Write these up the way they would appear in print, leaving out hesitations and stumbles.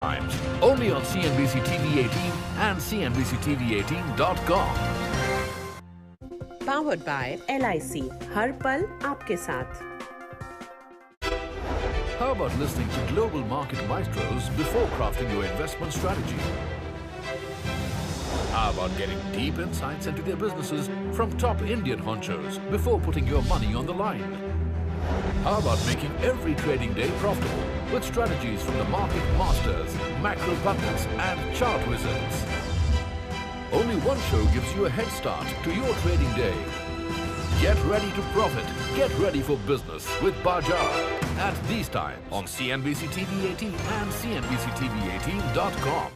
Times, only on CNBC-TV18 and CNBC-TV18.com. Powered by LIC, हर पल आपके साथ. How about listening to global market maestros before crafting your investment strategy? How about getting deep insights into their businesses from top Indian honchos before putting your money on the line? How about making every trading day profitable with strategies from the market masters, macro pundits and chart wizards? Only one show gives you a head start to your trading day. Get ready to profit. Get ready for business with Bajar at these times on CNBC TV18 and CNBC-TV18.com.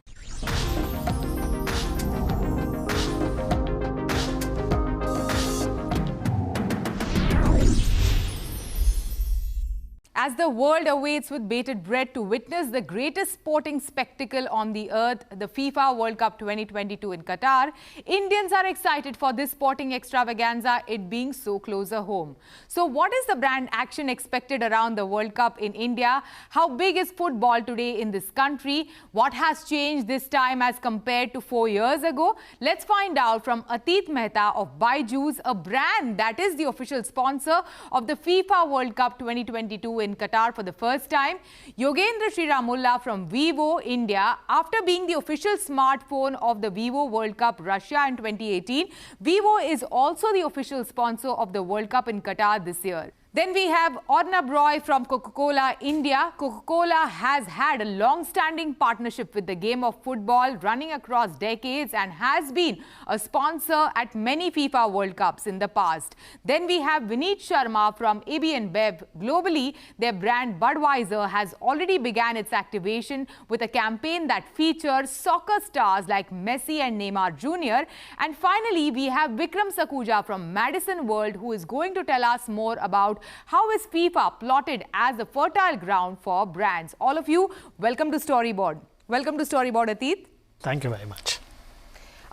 As the world awaits with bated breath to witness the greatest sporting spectacle on the earth, the FIFA World Cup 2022 in Qatar, Indians are excited for this sporting extravaganza, it being so closer home. So what is the brand action expected around the World Cup in India? How big is football today in this country? What has changed this time as compared to 4 years ago? Let's find out from Atit Mehta of BYJUS, a brand that is the official sponsor of the FIFA World Cup 2022 in Qatar for the first time. Yogendra Sriramula from Vivo India. After being the official smartphone of the Vivo World Cup Russia in 2018, Vivo is also the official sponsor of the World Cup in Qatar this year. Then we have Arnab Roy from Coca-Cola India. Coca-Cola has had a long-standing partnership with the game of football running across decades and has been a sponsor at many FIFA World Cups in the past. Then we have Vineet Sharma from InBev. Globally, their brand Budweiser has already begun its activation with a campaign that features soccer stars like Messi and Neymar Jr. And finally, we have Vikram Sakhuja from Madison World, who is going to tell us more about how is FIFA plotted as a fertile ground for brands. All of you, welcome to Storyboard. Welcome to Storyboard, Atit. Thank you very much.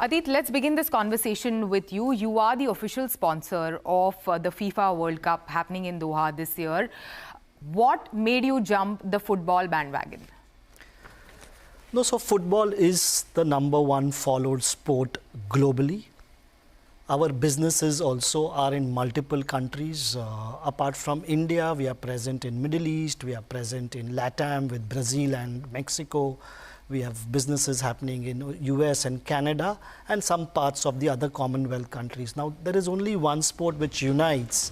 Atit, let's begin this conversation with you. You are the official sponsor of the FIFA World Cup happening in Doha this year. What made you jump the football bandwagon? No, so football is the #1 followed sport globally. Our businesses also are in multiple countries. Apart from India, we are present in Middle East, we are present in LATAM with Brazil and Mexico. We have businesses happening in US and Canada and some parts of the other Commonwealth countries. Now, there is only one sport which unites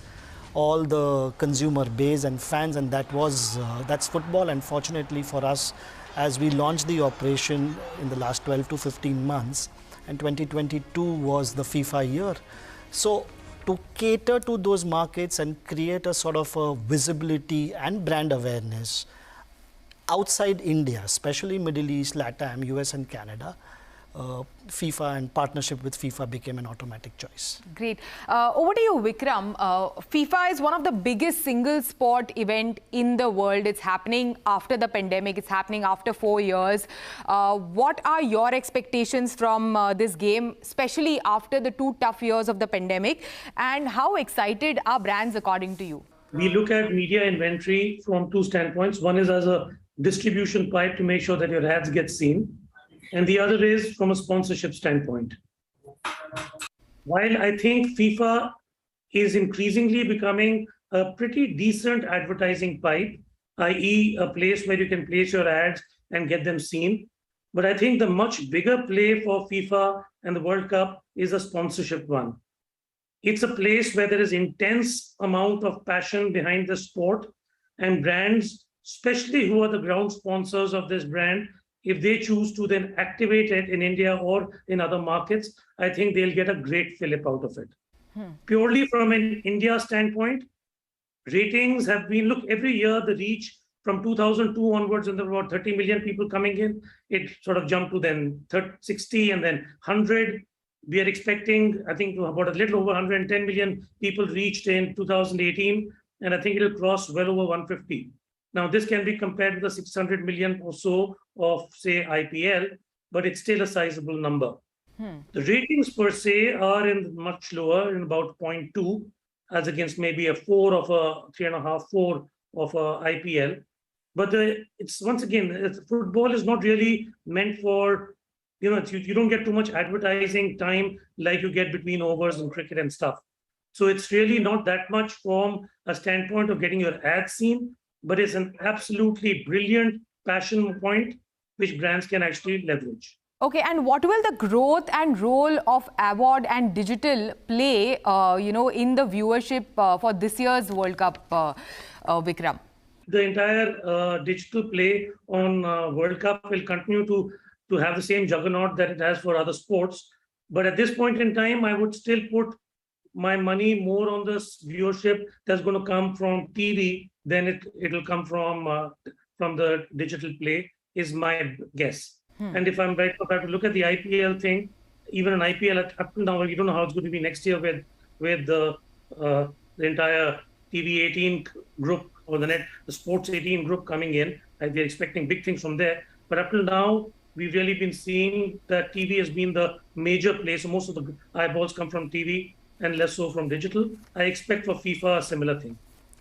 all the consumer base and fans, and that's football. And fortunately for us, as we launched the operation in the last 12 to 15 months, and 2022 was the FIFA year. So to cater to those markets and create a sort of a visibility and brand awareness outside India, especially Middle East, LATAM, US and Canada, FIFA and partnership with FIFA became an automatic choice. Great. Over to you, Vikram. FIFA is one of the biggest single sport event in the world. It's happening after the pandemic. It's happening after 4 years. What are your expectations from this game, especially after the 2 tough years of the pandemic? And how excited are brands according to you? We look at media inventory from 2 standpoints. One is as a distribution pipe to make sure that your ads get seen. And the other is from a sponsorship standpoint. While I think FIFA is increasingly becoming a pretty decent advertising pipe, i.e. a place where you can place your ads and get them seen. But I think the much bigger play for FIFA and the World Cup is a sponsorship one. It's a place where there is intense amount of passion behind the sport, and brands, especially who are the ground sponsors of this brand, if they choose to then activate it in India or in other markets, I think they'll get a great fillip out of it. Purely from an India standpoint, ratings have been, look, every year the reach from 2002 onwards, and there were about 30 million people coming in, it sort of jumped to then 60 and then 100. We are expecting, I think, about a little over 110 million people reached in 2018, and I think it'll cross well over 150. Now, this can be compared with the 600 million or so of, say, IPL, but it's still a sizable number. The ratings per se are in much lower, in about 0.2, as against maybe a 4 of a 3.5, 4 of a IPL. But it's once again, football is not really meant for, you don't get too much advertising time like you get between overs in cricket and stuff. So it's really not that much from a standpoint of getting your ads seen, but it's an absolutely brilliant passion point which brands can actually leverage. Okay, and what will the growth and role of award and digital play, in the viewership for this year's World Cup, Vikram? The entire digital play on World Cup will continue to have the same juggernaut that it has for other sports. But at this point in time, I would still put my money more on this viewership that's going to come from TV than it'll come from the digital play, is my guess. And if I'm right, if I have to look at the IPL thing, even an IPL up to now, you don't know how it's going to be next year with the entire TV18 group or the Sports 18 group coming in. We're expecting big things from there. But up till now, we've really been seeing that TV has been the major place. So most of the eyeballs come from TV and less so from digital. I expect for FIFA a similar thing.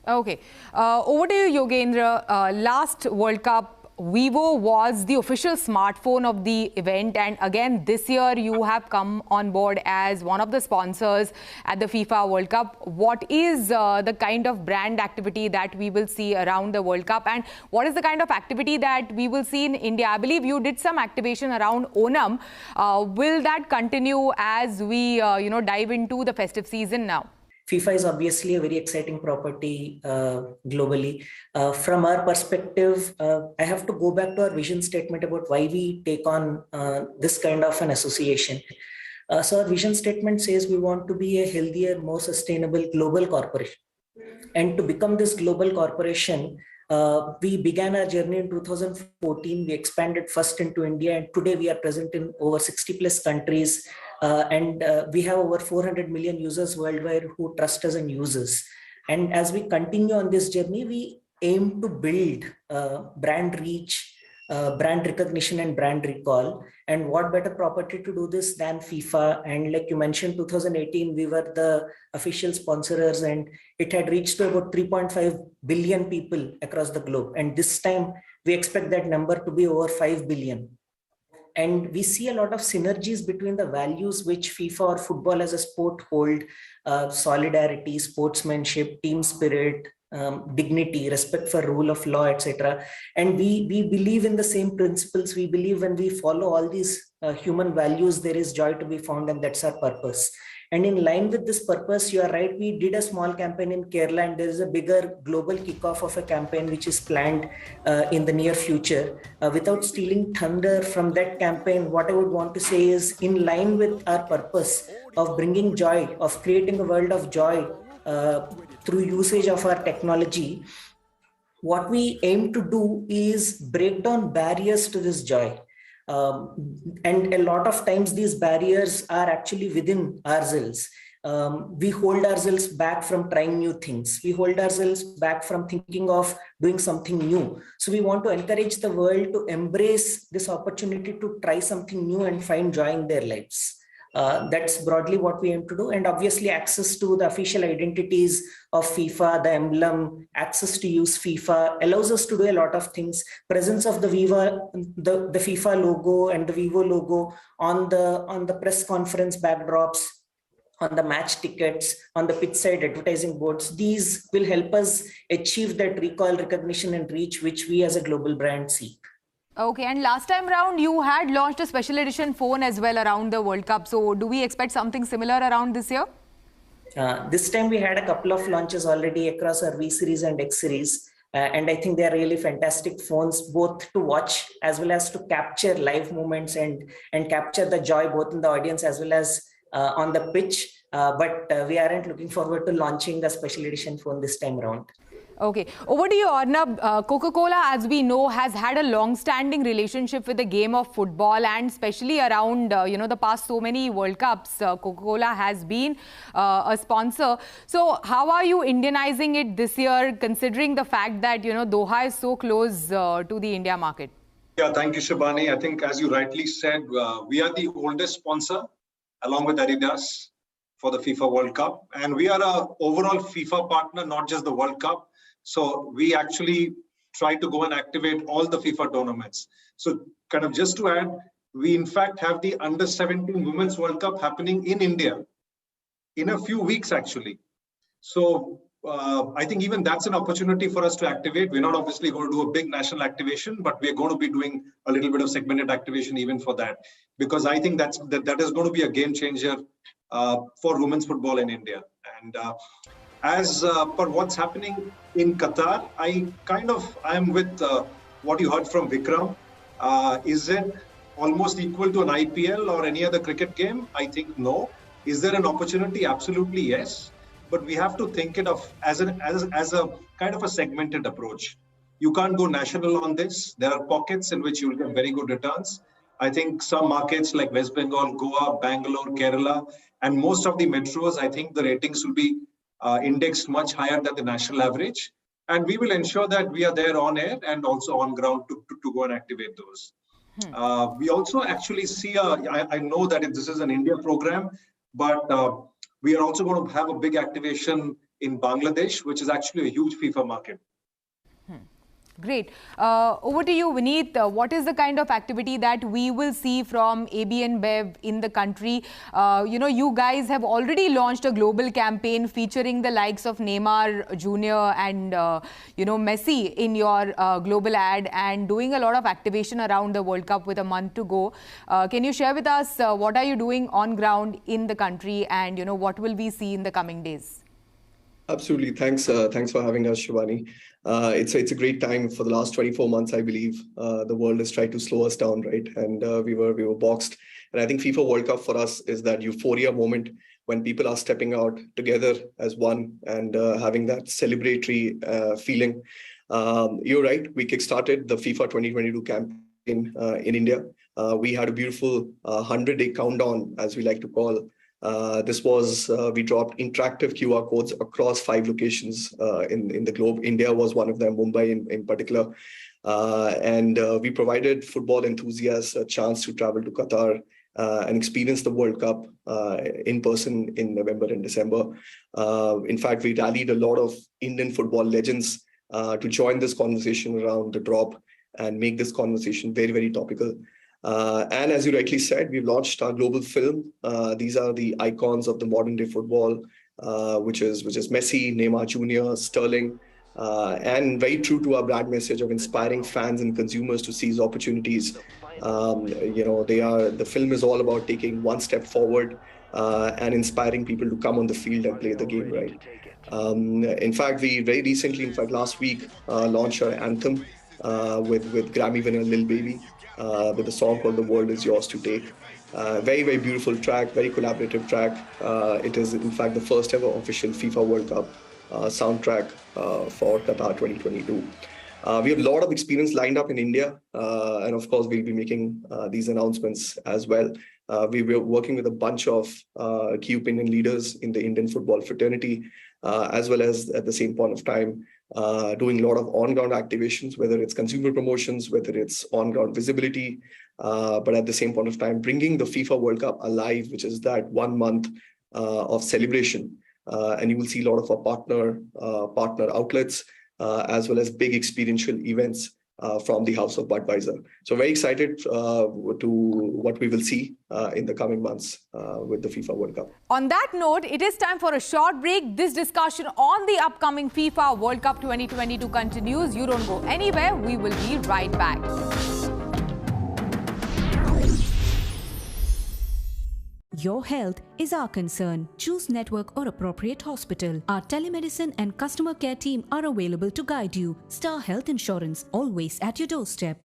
Okay. Over to you, Yogendra. Last World Cup, Vivo was the official smartphone of the event, and again this year you have come on board as one of the sponsors at the FIFA World Cup. What is the kind of brand activity that we will see around the World Cup, and what is the kind of activity that we will see in India? I believe you did some activation around Onam. Will that continue as we dive into the festive season now? FIFA is obviously a very exciting property globally. From our perspective, I have to go back to our vision statement about why we take on this kind of an association. So our vision statement says we want to be a healthier, more sustainable global corporation. And to become this global corporation, we began our journey in 2014. We expanded first into India, and today we are present in over 60 plus countries. And we have over 400 million users worldwide who trust us and use us. And as we continue on this journey, we aim to build brand reach, brand recognition, and brand recall. And what better property to do this than FIFA? And like you mentioned, 2018, we were the official sponsors, and it had reached to about 3.5 billion people across the globe. And this time, we expect that number to be over 5 billion. And we see a lot of synergies between the values which FIFA or football as a sport hold: solidarity, sportsmanship, team spirit, dignity, respect for rule of law, etc. And we believe in the same principles. We believe when we follow all these human values, there is joy to be found, and that's our purpose. And in line with this purpose, you are right, we did a small campaign in Kerala, and there is a bigger global kickoff of a campaign which is planned in the near future. Without stealing thunder from that campaign, what I would want to say is, in line with our purpose of bringing joy, of creating a world of joy through usage of our technology, what we aim to do is break down barriers to this joy. And a lot of times these barriers are actually within ourselves. We hold ourselves back from trying new things. We hold ourselves back from thinking of doing something new. So we want to encourage the world to embrace this opportunity to try something new and find joy in their lives. That's broadly what we aim to do. And obviously access to the official identities of FIFA, the emblem, access to use FIFA allows us to do a lot of things. Presence of the FIFA logo and the Vivo logo on the press conference backdrops, on the match tickets, on the pitch side advertising boards. These will help us achieve that recall, recognition, and reach which we as a global brand seek. Okay, and last time round you had launched a special edition phone as well around the World Cup. So do we expect something similar around this year? This time we had a couple of launches already across our V series and X series. And I think they are really fantastic phones, both to watch as well as to capture live moments and capture the joy both in the audience as well as on the pitch. But we aren't looking forward to launching a special edition phone this time around. Okay. Over to you, Arnab. Coca-Cola, as we know, has had a long-standing relationship with the game of football, and especially around, the past so many World Cups, Coca-Cola has been a sponsor. So how are you Indianizing it this year, considering the fact that, Doha is so close to the India market? Yeah, thank you, Shabani. I think, as you rightly said, we are the oldest sponsor, along with Adidas, for the FIFA World Cup. And we are an overall FIFA partner, not just the World Cup. So we actually try to go and activate all the FIFA tournaments. So kind of just to add, we in fact have the Under-17 Women's World Cup happening in India in a few weeks actually. So I think even that's an opportunity for us to activate. We're not obviously going to do a big national activation, but we're going to be doing a little bit of segmented activation even for that, because I think that is going to be a game changer for women's football in India. And as per what's happening in Qatar, I am with what you heard from Vikram. Is it almost equal to an IPL or any other cricket game? I think no. Is there an opportunity? Absolutely yes. But we have to think it of as a kind of a segmented approach. You can't go national on this. There are pockets in which you will get very good returns. I think some markets like West Bengal, Goa, Bangalore, Kerala, and most of the metros, I think the ratings will be indexed much higher than the national average. And we will ensure that we are there on air and also on ground to go and activate those. We also actually see, I know that this is an India program, but we are also going to have a big activation in Bangladesh, which is actually a huge FIFA market. Great. Over to you, Vineet. What is the kind of activity that we will see from AB InBev in the country? You guys have already launched a global campaign featuring the likes of Neymar Jr. and, Messi in your global ad, and doing a lot of activation around the World Cup with a month to go. Can you share with us what are you doing on ground in the country, and, what will we see in the coming days? Absolutely. Thanks for having us, Shivani. It's a great time. For the last 24 months, I believe the world has tried to slow us down, right? And we were boxed. And I think FIFA World Cup for us is that euphoria moment when people are stepping out together as one and having that celebratory feeling. You're right. We kickstarted the FIFA 2022 campaign in India. We had a beautiful 100-day countdown, as we like to call. This was, we dropped interactive QR codes across 5 locations in the globe. India was one of them, Mumbai in particular. And we provided football enthusiasts a chance to travel to Qatar and experience the World Cup in person in November and December. In fact, we rallied a lot of Indian football legends to join this conversation around the drop and make this conversation very, very topical. And as you rightly said, we've launched our global film. These are the icons of the modern day football, which is Messi, Neymar Jr., Sterling, and very true to our brand message of inspiring fans and consumers to seize opportunities. The film is all about taking one step forward and inspiring people to come on the field and play the game right. In fact, we very recently, last week, launched our anthem with Grammy winner Lil Baby. With a song called The World Is Yours to Take. Very, very beautiful track, very collaborative track. It is, in fact, the first ever official FIFA World Cup soundtrack for Qatar 2022. We have a lot of experience lined up in India, and of course, we'll be making these announcements as well. We were working with a bunch of key opinion leaders in the Indian football fraternity, as well as at the same point of time, doing a lot of on-ground activations, whether it's consumer promotions, whether it's on-ground visibility, but at the same point of time, bringing the FIFA World Cup alive, which is that 1 month of celebration. And you will see a lot of our partner outlets, as well as big experiential events from the House of Budweiser. So very excited to what we will see in the coming months with the FIFA World Cup. On that note, it is time for a short break. This discussion on the upcoming FIFA World Cup 2022 continues. You don't go anywhere. We will be right back. Your health is our concern. Choose network or appropriate hospital. Our telemedicine and customer care team are available to guide you. Star Health Insurance, always at your doorstep.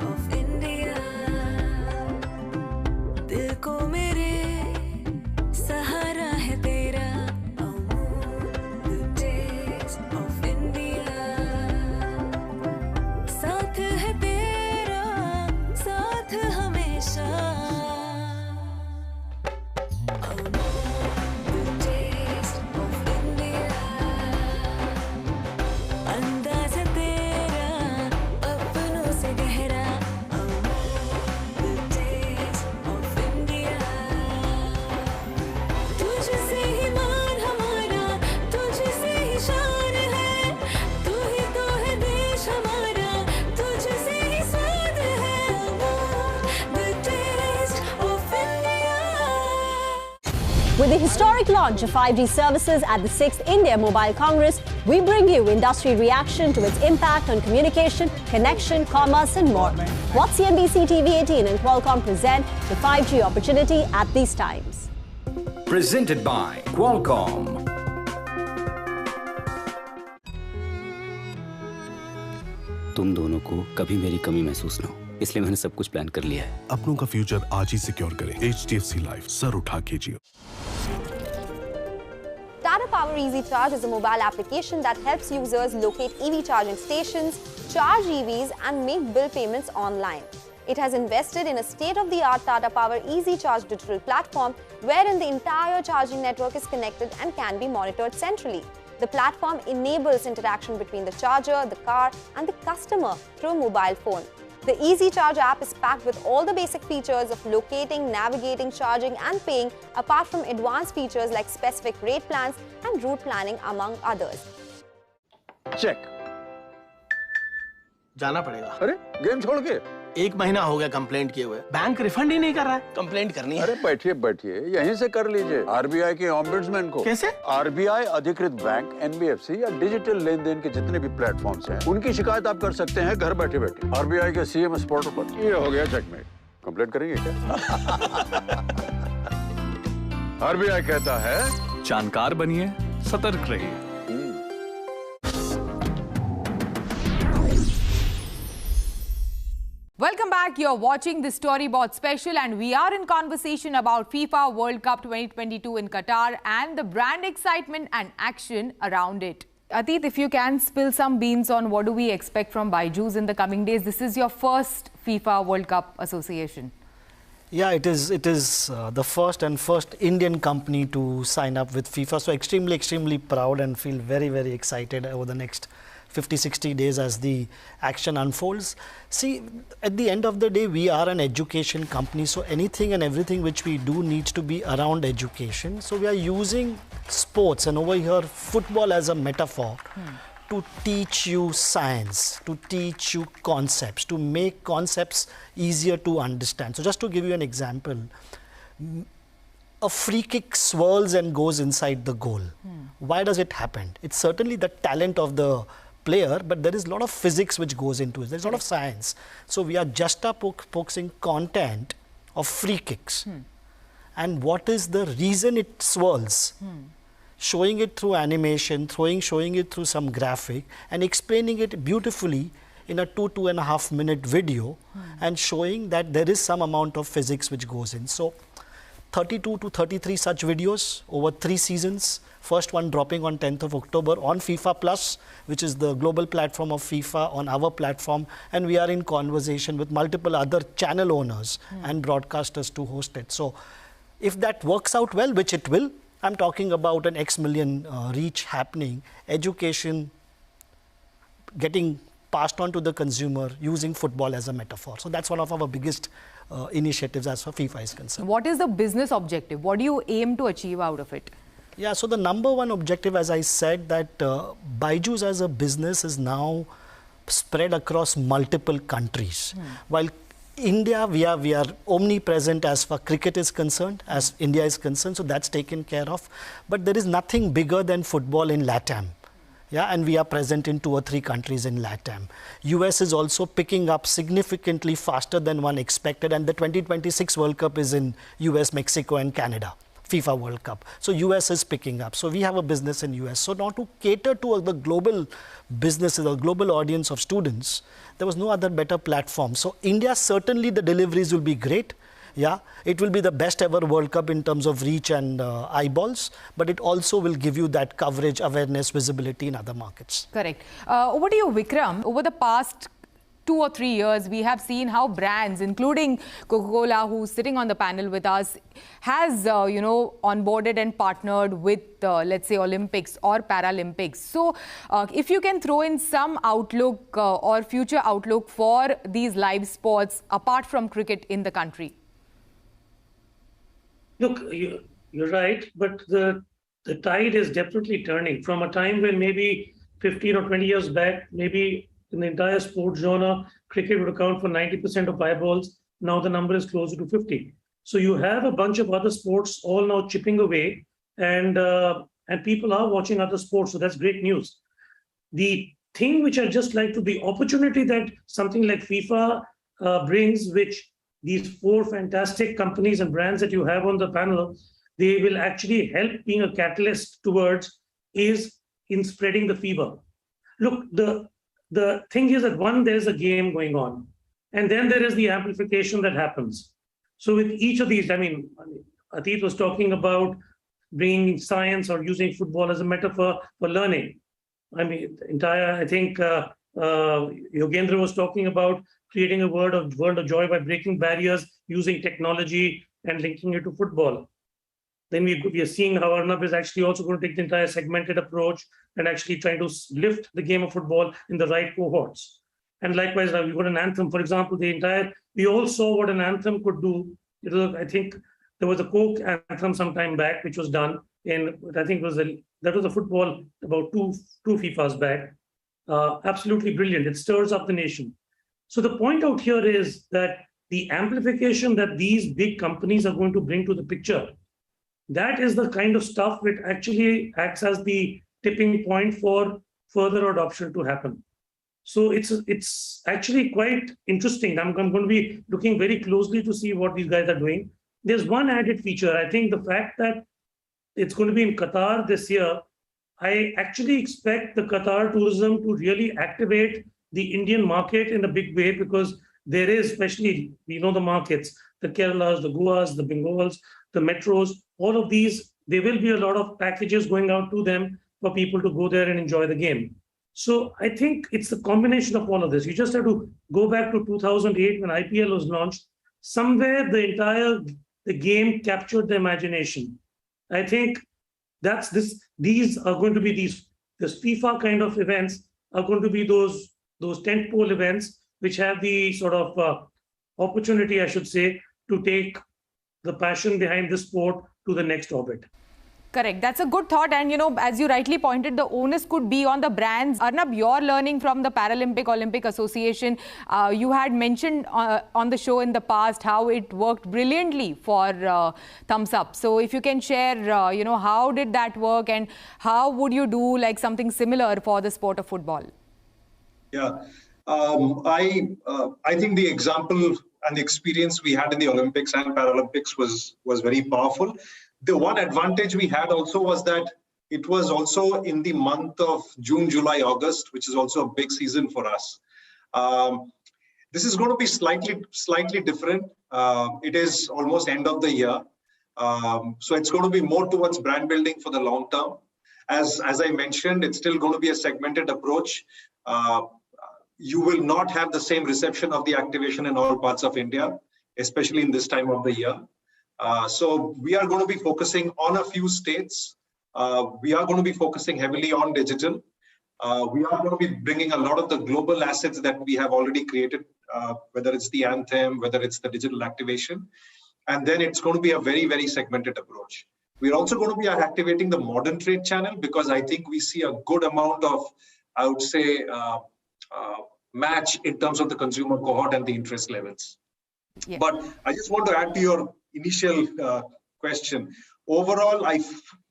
of With the historic launch of 5G services at the 6th India Mobile Congress, we bring you industry reaction to its impact on communication, connection, commerce and more. What CNBC-TV18 and Qualcomm present the 5G opportunity at these times. Presented by Qualcomm. तुम दोनों को कभी मेरी कमी महसूस ना हो, इसलिए मैंने सब कुछ प्लान कर लिया है। अपनों का फ्यूचर आज ही सिक्योर करें। HDFC लाइफ, सर उठा के जियो। Tata Power Easy Charge is a mobile application that helps users locate EV charging stations, charge EVs and make bill payments online. It has invested in a state-of-the-art Tata Power Easy Charge digital platform wherein the entire charging network is connected and can be monitored centrally. The platform enables interaction between the charger, the car and the customer through a mobile phone. The Easy Charge app is packed with all the basic features of locating, navigating, charging and paying, apart from advanced features like specific rate plans and route planning among others. Check. जाना पड़ेगा। अरे game छोड़ के 1 महीना हो गया complaint किए हुए, बैंक रिफंड ही नहीं कर रहा है। कंप्लेंट करनी है। अरे बैठिए बैठिए, यहीं से कर लीजिए आरबीआई के ऑम्बुड्समैन को। कैसे? आरबीआई अधिकृत बैंक, एनबीएफसी या डिजिटल लेन देन के जितने भी प्लेटफॉर्म्स हैं, उनकी शिकायत आप कर सकते हैं घर बैठे बैठे। आरबीआई के सीएमएस पोर्टल पर। ये हो गया चेकमेट। कंप्लेंट करेंगे क्या? आरबीआई कहता है जानकार बनिए, सतर्क रहिए। Welcome back. You're watching the Storyboard special and we are in conversation about FIFA World Cup 2022 in Qatar and the brand excitement and action around it. Atit, if you can spill some beans on what do we expect from BYJUS in the coming days. This is your first FIFA World Cup association. Yeah, it is the first Indian company to sign up with FIFA. So extremely proud and feel very excited over the next 50-60 days as the action unfolds. See, at the end of the day, we are an education company, so anything and everything which we do needs to be around education. So we are using sports and over here football as a metaphor to teach you science, to teach you concepts, to make concepts easier to understand. So just to give you an example, a free kick swirls and goes inside the goal. Why does it happen? It's certainly the talent of the player, but there is a lot of physics which goes into it. There's a lot of science. So we are juxtaposing content of free kicks. And what is the reason it swirls? Showing it through animation, showing it through some graphic and explaining it beautifully in a 2.5 minute video and showing that there is some amount of physics which goes in. So 32 to 33 such videos over 3 seasons. First one dropping on 10th of October on FIFA Plus, which is the global platform of FIFA on our platform. And we are in conversation with multiple other channel owners and broadcasters to host it. So if that works out well, which it will, I'm talking about an X million reach happening, education getting passed on to the consumer using football as a metaphor. So that's one of our biggest initiatives as far as FIFA is concerned. What is the business objective? What do you aim to achieve out of it? Yeah, so the number one objective, as I said, that BYJUS as a business is now spread across multiple countries. While India, we are omnipresent as far cricket is concerned, as India is concerned, so that's taken care of. But there is nothing bigger than football in LATAM. Yeah, and we are present in 2 or 3 countries in LATAM. US is also picking up significantly faster than one expected, and the 2026 World Cup is in US, Mexico and Canada. FIFA World Cup. So US is picking up. So we have a business in US. So now to cater to the global businesses, the global audience of students, there was no other better platform. So India, certainly the deliveries will be great. Yeah, it will be the best ever World Cup in terms of reach and eyeballs, but it also will give you that coverage, awareness, visibility in other markets. Correct. Over to you, Vikram. Over the past 2 or 3 years, we have seen how brands, including Coca-Cola, who's sitting on the panel with us, has, onboarded and partnered with, let's say, Olympics or Paralympics. So, if you can throw in some outlook or future outlook for these live sports apart from cricket in the country. Look, you're right, but the tide is definitely turning from a time when maybe 15 or 20 years back, maybe in the entire sports genre, cricket would account for 90% of eyeballs. Now the number is closer to 50. So you have a bunch of other sports all now chipping away, and people are watching other sports. So that's great news. The thing which I just like to, the opportunity that something like FIFA brings, which these 4 fantastic companies and brands that you have on the panel, they will actually help being a catalyst towards, is in spreading the fever. Look, the thing is that there's a game going on, and then there is the amplification that happens. So with each of these, I mean, Atit was talking about bringing science or using football as a metaphor for learning. I mean, I think Yogendra was talking about creating a world of joy by breaking barriers, using technology and linking it to football. Then we are seeing how Arnab is actually also going to take the entire segmented approach and actually trying to lift the game of football in the right cohorts. And likewise, we've got an anthem, for example, we all saw what an anthem could do. I think there was a Coke anthem some time back, which was done I think that was a football about two FIFAs back. Absolutely brilliant. It stirs up the nation. So the point out here is that the amplification that these big companies are going to bring to the picture, that is the kind of stuff which actually acts as the tipping point for further adoption to happen. So it's actually quite interesting. I'm going to be looking very closely to see what these guys are doing. There's one added feature. I think the fact that it's going to be in Qatar this year, I actually expect the Qatar tourism to really activate the Indian market in a big way, because there is, especially, we know the markets, the Keralas, the Goas, the Bengals, the metros, all of these, there will be a lot of packages going out to them for people to go there and enjoy the game. So I think it's a combination of all of this. You just have to go back to 2008 when IPL was launched. Somewhere the game captured the imagination. I think these are going to be this FIFA kind of events are going to be those tentpole events which have the sort of opportunity, I should say, to take the passion behind the sport to the next orbit. Correct. That's a good thought. And, as you rightly pointed, the onus could be on the brands. Arnab, you're learning from the Olympic Association. You had mentioned on the show in the past how it worked brilliantly for Thumbs Up. So if you can share, how did that work and how would you do like something similar for the sport of football? Yeah, I think the example and the experience we had in the Olympics and Paralympics was very powerful. The one advantage we had also was that it was also in the month of June, July, August, which is also a big season for us. This is going to be slightly different. It is almost end of the year. So it's going to be more towards brand building for the long term. As I mentioned, it's still going to be a segmented approach. You will not have the same reception of the activation in all parts of India, especially in this time of the year. So we are going to be focusing on a few states. We are going to be focusing heavily on digital. We are going to be bringing a lot of the global assets that we have already created, whether it's the anthem, whether it's the digital activation. And then it's going to be a very, very segmented approach. We're also going to be activating the modern trade channel, because I think we see a good amount of, I would say, match in terms of the consumer cohort and the interest levels. Yeah. But I just want to add to your initial question. Overall, I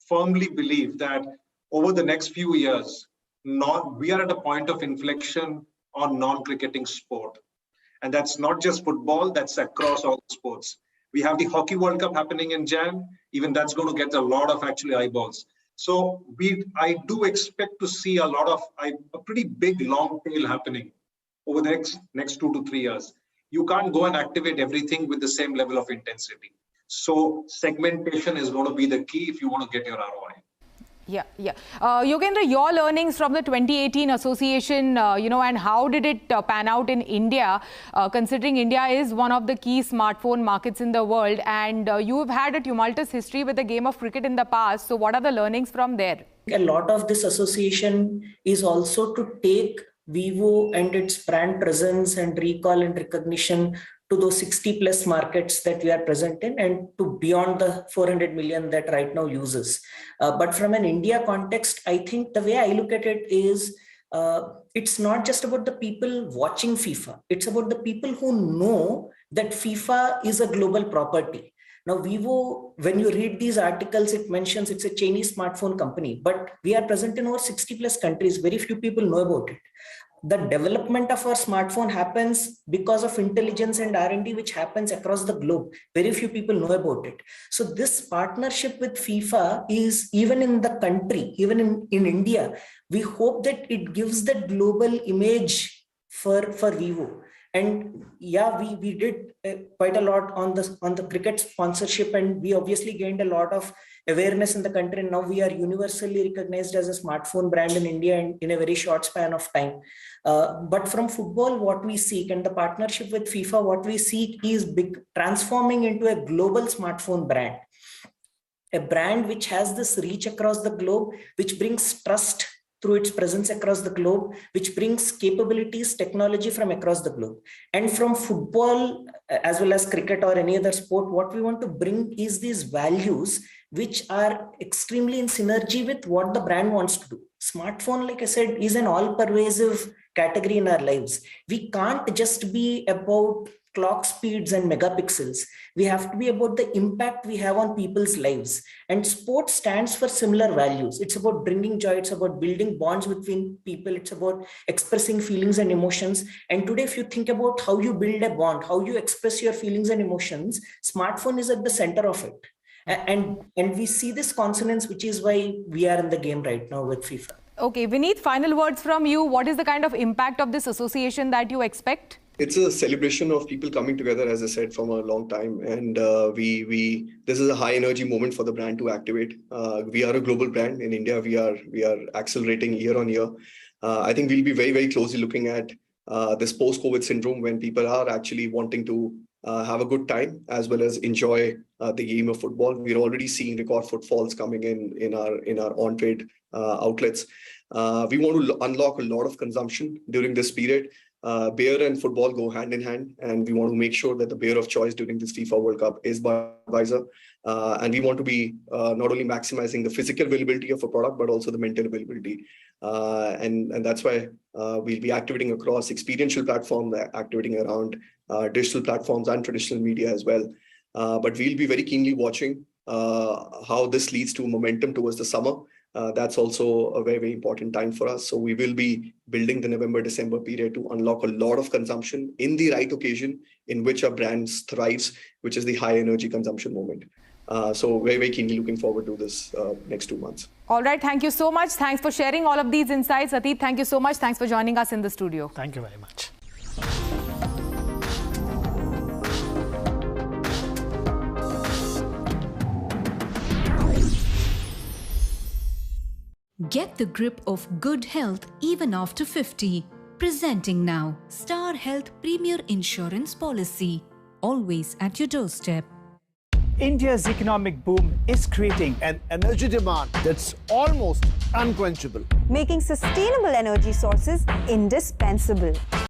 firmly believe that over the next few years, we are at a point of inflection on non-cricketing sport. And that's not just football, that's across all sports. We have the Hockey World Cup happening in Jan. Even that's going to get a lot of actually eyeballs. So I do expect to see a pretty big long tail happening over the next 2 to 3 years. You can't go and activate everything with the same level of intensity. So segmentation is going to be the key if you want to get your ROI. Yeah. Yogendra, your learnings from the 2018 association, and how did it pan out in India, considering India is one of the key smartphone markets in the world, and you've had a tumultuous history with the game of cricket in the past. So what are the learnings from there? A lot of this association is also to take Vivo and its brand presence and recall and recognition to those 60 plus markets that we are present in, and to beyond the 400 million that right now uses. But from an India context, I think the way I look at it is it's not just about the people watching FIFA. It's about the people who know that FIFA is a global property. Now, Vivo, when you read these articles, it mentions it's a Chinese smartphone company, but we are present in over 60 plus countries. Very few people know about it. The development of our smartphone happens because of intelligence and R&D, which happens across the globe. Very few people know about it. So this partnership with FIFA is, even in the country, even in India, we hope that it gives the global image for Vivo. And yeah, we did quite a lot on the cricket sponsorship, and we obviously gained a lot of awareness in the country. And now we are universally recognized as a smartphone brand in India in a very short span of time. But from football, what we seek, and the partnership with FIFA, what we seek is transforming into a global smartphone brand. A brand which has this reach across the globe, which brings trust through its presence across the globe, which brings capabilities, technology from across the globe. And from football, as well as cricket or any other sport, what we want to bring is these values which are extremely in synergy with what the brand wants to do. Smartphone, like I said, is an all-pervasive category in our lives. We can't just be about clock speeds and megapixels. We have to be about the impact we have on people's lives. And sports stands for similar values. It's about bringing joy. It's about building bonds between people. It's about expressing feelings and emotions. And today, if you think about how you build a bond, how you express your feelings and emotions, smartphone is at the center of it. And we see this consonance, which is why we are in the game right now with FIFA. Okay, Vineet, final words from you. What is the kind of impact of this association that you expect? It's a celebration of people coming together, as I said, from a long time. And this is a high energy moment for the brand to activate. We are a global brand. In India, we are accelerating year on year. I think we'll be very, very closely looking at this post-COVID syndrome, when people are actually wanting to have a good time as well as enjoy the game of football. We're already seeing record footfalls coming in our on-trade outlets. We want to unlock a lot of consumption during this period. Beer and football go hand in hand, and we want to make sure that the beer of choice during this FIFA World Cup is Budweiser. And we want to be not only maximizing the physical availability of a product, but also the mental availability. And that's why we'll be activating across experiential platforms, activating around digital platforms and traditional media as well. But we'll be very keenly watching how this leads to momentum towards the summer. That's also a very, very important time for us. So we will be building the November-December period to unlock a lot of consumption in the right occasion in which our brand thrives, which is the high energy consumption moment. So very, very keenly looking forward to this next 2 months. All right. Thank you so much. Thanks for sharing all of these insights. Atit, thank you so much. Thanks for joining us in the studio. Thank you very much. Get the grip of good health even after 50. Presenting now, Star Health Premier Insurance Policy. Always at your doorstep. India's economic boom is creating an energy demand that's almost unquenchable, making sustainable energy sources indispensable.